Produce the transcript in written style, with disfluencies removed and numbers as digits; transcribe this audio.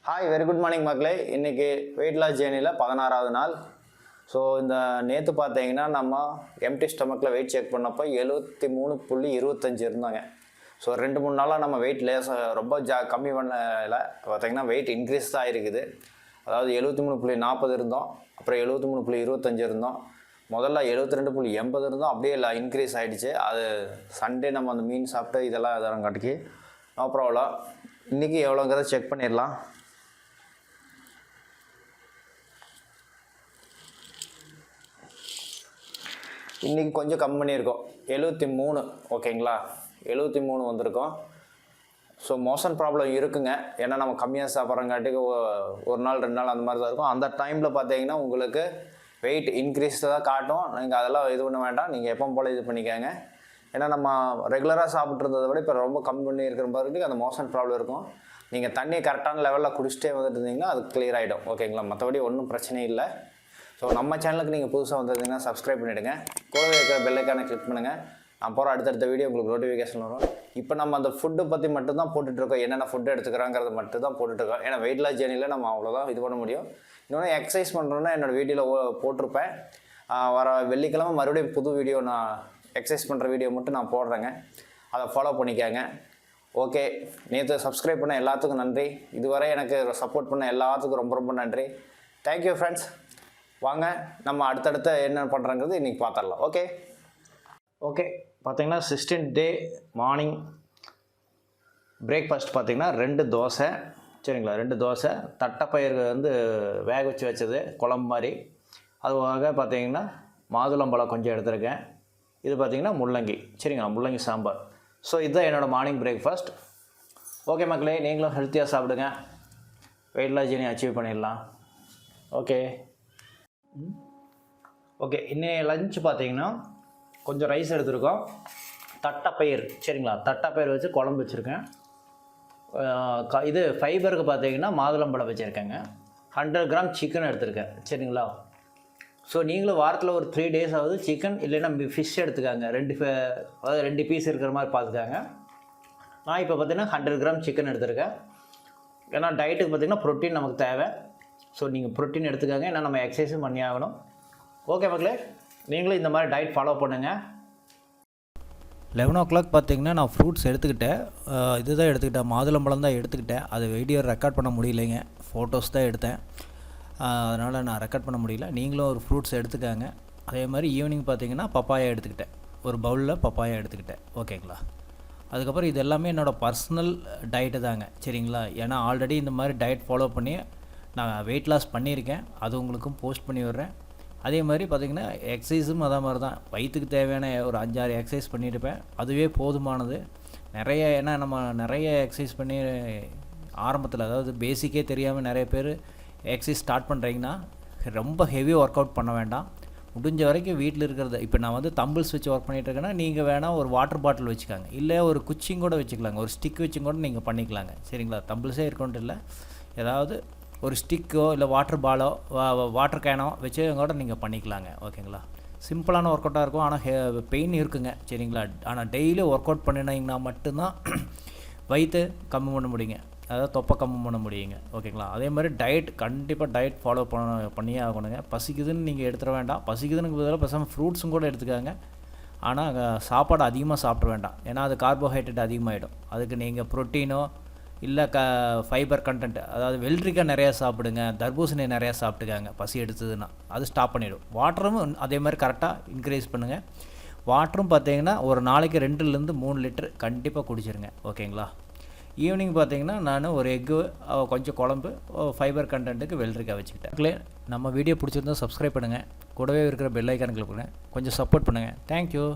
Hi very good morning மக்களே. இன்றைக்கி weight loss ஜேர்னியில் 16வது நாள். ஸோ இந்த நேற்று பார்த்தீங்கன்னா நம்ம எம்டி ஸ்டமக்கில் வெயிட் செக் பண்ணப்போ 73.25 இருந்தாங்க. ஸோ 2-3 நாளாக நம்ம வெயிட் ரொம்ப கம்மி பண்ணல, பார்த்திங்கன்னா வெயிட் இன்க்ரீஸ் தான் ஆகிருக்குது. அதாவது 73.40 இருந்தோம், அப்புறம் 73.25 இருந்தோம், முதல்ல 72.80 இருந்தோம், அப்படியே இல்லை இன்க்ரீஸ் ஆகிடுச்சு. அது சண்டே நம்ம அந்த மீன் சாப்பிட்டு இதெல்லாம் காட்டிக்கு நோ ப்ராப்ளம். இன்றைக்கி எவ்வளோங்கிறத செக் பண்ணிடலாம். இன்றைக்கி கொஞ்சம் கம்மி பண்ணியிருக்கோம், 73. ஓகேங்களா, 73 வந்திருக்கோம். ஸோ மோஷன் ப்ராப்ளம் இருக்குங்க, ஏன்னா நம்ம கம்மியாக சாப்பிட்றங்காட்டிக்கு ஒரு நாள் 2 நாள் அந்த மாதிரி தான் இருக்கும். அந்த டைமில் பார்த்தீங்கன்னா உங்களுக்கு வெயிட் இன்க்ரீஸ் தான் காட்டும். நீங்கள் அதெல்லாம் இது பண்ண வேண்டாம், நீங்கள் எப்போ போல் இது பண்ணிக்கோங்க. ஏன்னா நம்ம ரெகுலராக சாப்பிட்ருந்ததை விட இப்போ ரொம்ப கம்மி பண்ணி இருக்கிற மாதிரி அந்த மோஷன் ப்ராப்ளம் இருக்கும். நீங்கள் தண்ணியை கரெக்டான லெவலில் குடிச்சிட்டே வந்துட்டு இருந்தீங்கன்னா அது கிளியர் ஆகிடும். ஓகேங்களா, மற்றபடி ஒன்றும் பிரச்சனை இல்லை. ஸோ நம்ம சேனலுக்கு நீங்கள் புதுசாக வந்திருந்தீங்கன்னா சப்ஸ்கிரைப் பண்ணிவிடுங்க, கூடவே இருக்கிற பெல்லைக்கான கிளிக் பண்ணுங்கள். நான் போகிற அடுத்தடுத்த வீடியோ உங்களுக்கு நோட்டிஃபிகேஷன் வரும். இப்போ நம்ம அந்த ஃபுட்டு பற்றி மட்டும்தான் போட்டுட்ருக்கோம், என்னென்ன ஃபுட்டு எடுத்துக்கிறாங்கிறத மட்டும் தான் போட்டுட்ருக்கோம். ஏன்னா வெயிட் லாஸ் ஜேர்னியில் நம்ம அவ்வளோதான் இது பண்ண முடியும். இன்னொன்று எக்ஸசைஸ் பண்ணுறோன்னா என்னோடய வீடியோவில் போட்டிருப்பேன். வர வெள்ளிக்கிழமை மறுபடியும் புது வீடியோ நான் எக்ஸசைஸ் பண்ணுற வீடியோ மட்டும் நான் போடுறேங்க, அதை ஃபாலோ பண்ணிக்கோங்க. ஓகே, நேற்று சப்ஸ்கிரைப் பண்ண எல்லாத்துக்கும் நன்றி. இதுவரை எனக்கு சப்போர்ட் பண்ண எல்லாத்துக்கும் ரொம்ப ரொம்ப நன்றி. Thank you friends. வாங்க நம்ம அடுத்தடுத்த என்ன பண்ணுறங்கிறது இன்றைக்கி பார்த்துடலாம். ஓகே பார்த்திங்கன்னா 16th டே மார்னிங் பிரேக்ஃபாஸ்ட் பார்த்திங்கன்னா 2 தோசை. சரிங்களா, 2 தோசை, தட்டைப்பயிறு வேக வச்சது குழம்பு மாதிரி. அதுவாக பார்த்திங்கன்னா மாதுளம்பழம் கொஞ்சம் எடுத்துருக்கேன். இது பார்த்திங்கன்னா முள்ளங்கி. சரிங்களா, முள்ளங்கி சாம்பார். ஸோ இதுதான் என்னோடய மார்னிங் பிரேக்ஃபாஸ்ட். ஓகே மக்களே, நீங்களும் ஹெல்த்தியாக சாப்பிடுங்க, வெயிட் லாஸ் ஜர்னி அச்சீவ் பண்ணிடலாம். ஓகே இன்னைய லஞ்ச் பார்த்திங்கன்னா கொஞ்சம் ரைஸ் எடுத்துருக்கோம், தட்டைப்பயிர். சரிங்களா, தட்டைப்பயிர் வச்சு குழம்பு வச்சுருக்கேன். இது ஃபைபருக்கு பார்த்திங்கன்னா மாதுளம்பழம் வச்சுருக்கேங்க. 100 கிராம் சிக்கன் எடுத்துருக்கேன். சரிங்களா, ஸோ நீங்களும் வாரத்தில் ஒரு 3 days ஆகுது சிக்கன் இல்லைன்னா ஃபிஷ் எடுத்துக்காங்க. அதாவது 2 பீஸ் இருக்கிற மாதிரி பார்த்துக்காங்க. நான் இப்போ பார்த்திங்கன்னா 100 கிராம் சிக்கன் எடுத்துருக்கேன். ஏன்னா டயட்டுக்கு பார்த்திங்கன்னா ப்ரோட்டீன் நமக்கு தேவை. ஸோ நீங்கள் ப்ரோட்டீன் எடுத்துக்காங்க, ஏன்னா நம்ம எக்ஸசைஸும் பண்ணி ஆகணும். ஓகே மக்களே, நீங்களும் இந்த மாதிரி டயட் ஃபாலோ பண்ணுங்கள். 11 o'clock பார்த்திங்கன்னா நான் ஃப்ரூட்ஸ் எடுத்துக்கிட்டேன். இதுதான் எடுத்துக்கிட்டேன், மாதுளம்பழம் தான் எடுத்துக்கிட்டேன். அது வீடியோ ரெக்கார்ட் பண்ண முடியலைங்க, ஃபோட்டோஸ் தான் எடுத்தேன், அதனால் நான் ரெக்கார்ட் பண்ண முடியல. நீங்களும் ஒரு ஃப்ரூட்ஸ் எடுத்துக்காங்க. அதே மாதிரி ஈவினிங் பார்த்திங்கன்னா பப்பாயா எடுத்துக்கிட்டேன், ஒரு பவுலில் பப்பாயா எடுத்துக்கிட்டேன். ஓகேங்களா, அதுக்கப்புறம் இது எல்லாமே என்னோடய பர்சனல் டயட்டு தாங்க. சரிங்களா, ஏன்னா ஆல்ரெடி இந்த மாதிரி டயட் ஃபாலோ பண்ணி நான் வெயிட் லாஸ் பண்ணியிருக்கேன், அது உங்களுக்கும் போஸ்ட் பண்ணி விட்றேன். அதே மாதிரி பார்த்திங்கன்னா எக்ஸசைஸும் அதே மாதிரி தான், வயிற்றுக்கு தேவையான ஒரு 5-6 எக்ஸசைஸ் பண்ணியிருப்பேன், அதுவே போதுமானது. ஏன்னா நம்ம நிறைய எக்ஸசைஸ் பண்ணி ஆரம்பத்தில், அதாவது பேசிக்கே தெரியாமல் நிறைய பேர் எக்ஸசைஸ் ஸ்டார்ட் பண்ணுறீங்கன்னா ரொம்ப ஹெவி ஒர்க் அவுட் பண்ண வேண்டாம். முடிஞ்ச வரைக்கும் வீட்டில் இருக்கிறத, இப்போ நான் தம்பிள்ஸ் வச்சு ஒர்க் பண்ணிகிட்டு இருக்கேன்னா நீங்கள் வேணால் ஒரு வாட்டர் பாட்டில் வச்சுக்காங்க, இல்லை ஒரு குச்சிங் கூட வச்சுக்கலாங்க, ஒரு ஸ்டிக் வச்சும் கூட நீங்கள் பண்ணிக்கலாங்க. சரிங்களா, தம்பிள்ஸே இருக்கணும் இல்லை, ஏதாவது ஒரு ஸ்டிக்கோ இல்லை வாட்டர் கேனோ வச்சு கூட நீங்கள் பண்ணிக்கலாங்க. ஓகேங்களா, சிம்பிளான ஒர்க் அவுட்டாக இருக்கும், ஆனால் பெயின் இருக்குங்க. சரிங்களா, ஆனால் டெய்லி ஒர்க் அவுட் பண்ணினீங்கன்னா மட்டும்தான் வயிற்று கம்மி பண்ண முடியுங்க, அதாவது தொப்பை கம்மி பண்ண முடியுங்க. ஓகேங்களா, அதே மாதிரி கண்டிப்பாக டயட் ஃபாலோ பண்ணியே ஆகணுங்க. பசிக்குதுன்னு நீங்கள் எடுத்துட வேண்டாம், பசிக்குதுன்னு பதிலாக பேசாமல் ஃப்ரூட்ஸும் கூட எடுத்துக்காங்க. ஆனால் சாப்பாடு அதிகமாக சாப்பிட வேண்டாம், ஏன்னா அது கார்போஹைட்ரேட் அதிகமாகிடும். அதுக்கு நீங்கள் ப்ரோட்டீனோ இல்லை ஃபைபர் கண்டென்ட், அதாவது வெள்ளரிக்காய் நிறையா சாப்பிடுங்க, தர்பூசணி நிறையா சாப்பிட்டுக்காங்க பசி எடுத்ததுன்னா, அது ஸ்டாப் பண்ணிவிடும். வாட்டரும் அதே மாதிரி கரெக்டாக இன்க்ரீஸ் பண்ணுங்கள். வாட்டரும் பார்த்தீங்கன்னா ஒரு நாளைக்கு 2-3 லிட்டர் கண்டிப்பாக குடிச்சிருங்க. ஓகேங்களா, ஈவினிங் பார்த்தீங்கன்னா நான் ஒரு எக்கு, கொஞ்சம் குழம்பு, ஃபைபர் கண்டென்ட்டுக்கு வெள்ளரிக்காய் வச்சுக்கிட்டேன். நம்ம வீடியோ பிடிச்சிருந்தா சப்ஸ்கிரைப் பண்ணுங்கள், கூடவே இருக்கிற பெல் ஐக்கான் கிளிக் பண்ணுங்கள், கொஞ்சம் சப்போர்ட் பண்ணுங்கள். தேங்க்யூ.